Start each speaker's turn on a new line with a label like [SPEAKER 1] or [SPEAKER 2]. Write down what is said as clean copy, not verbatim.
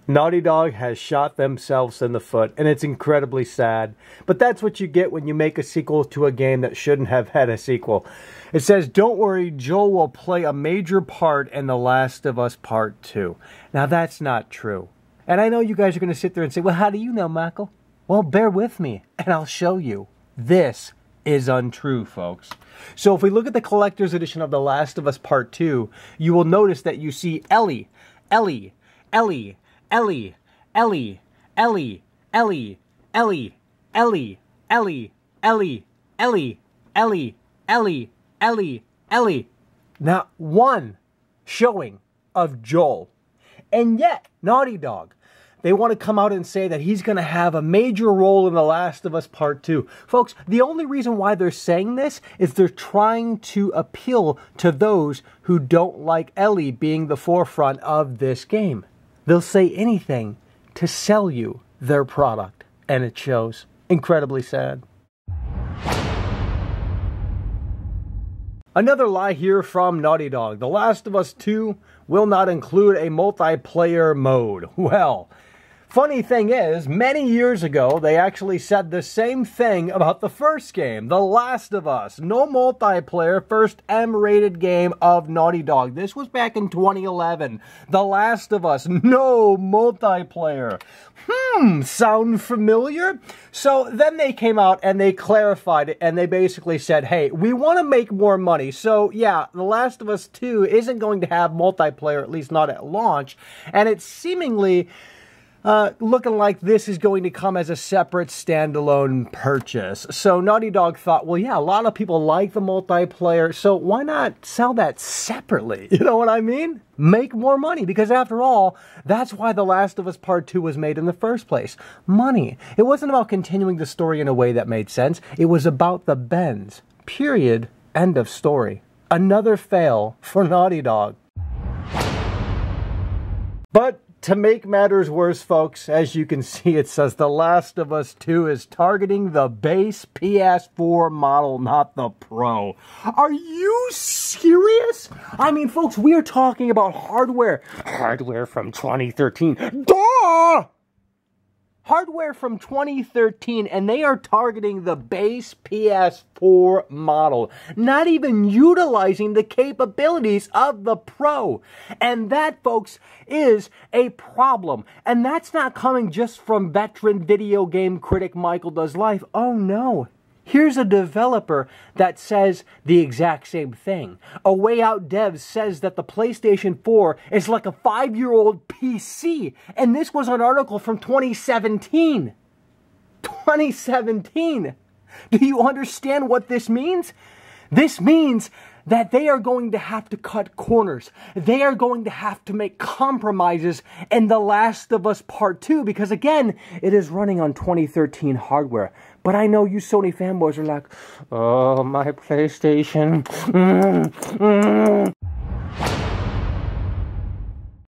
[SPEAKER 1] Naughty Dog has shot themselves in the foot, and it's incredibly sad. But that's what you get when you make a sequel to a game that shouldn't have had a sequel. It says, don't worry, Joel will play a major part in The Last of Us Part 2. Now, that's not true. And I know you guys are going to sit there and say, well, how do you know, Michael? Well, bear with me, and I'll show you. This is untrue, folks. So if we look at the collector's edition of The Last of Us Part 2, you will notice that you see Ellie, Ellie, Ellie, Ellie, Ellie, Ellie, Ellie, Ellie, Ellie, Ellie, Ellie, Ellie, Ellie, Ellie, Ellie, Ellie. Not one showing of Joel. And yet, Naughty Dog, they want to come out and say that he's going to have a major role in The Last of Us Part 2. Folks, the only reason why they're saying this is they're trying to appeal to those who don't like Ellie being the forefront of this game. They'll say anything to sell you their product, and it shows. Incredibly sad. Another lie here from Naughty Dog. The Last of Us 2 will not include a multiplayer mode. Well, funny thing is, many years ago, they actually said the same thing about the first game, The Last of Us. No multiplayer, first M-rated game of Naughty Dog. This was back in 2011. The Last of Us, no multiplayer. Sound familiar? So then they came out and they clarified it, and they basically said, hey, we want to make more money. So yeah, The Last of Us 2 isn't going to have multiplayer, at least not at launch, and it's seemingly looking like this is going to come as a separate standalone purchase. So Naughty Dog thought, well, yeah, a lot of people like the multiplayer, so why not sell that separately? You know what I mean? Make more money, because after all, that's why The Last of Us Part 2 was made in the first place. Money. It wasn't about continuing the story in a way that made sense. It was about the bends. Period. End of story. Another fail for Naughty Dog. But to make matters worse, folks, as you can see, it says The Last of Us 2 is targeting the base PS4 model, not the Pro. Are you serious? I mean, folks, we are talking about hardware. Hardware from 2013. Duh! Hardware from 2013, and they are targeting the base PS4 model, not even utilizing the capabilities of the Pro. And that, folks, is a problem. And that's not coming just from veteran video game critic Michael Does Life. Oh no. Here's a developer that says the exact same thing. A Way Out Dev says that the PlayStation 4 is like a 5-year-old PC. And this was an article from 2017. 2017. Do you understand what this means? This means that they are going to have to cut corners. They are going to have to make compromises in The Last of Us Part 2 because, again, it is running on 2013 hardware. But I know you Sony fanboys are like, oh, my PlayStation.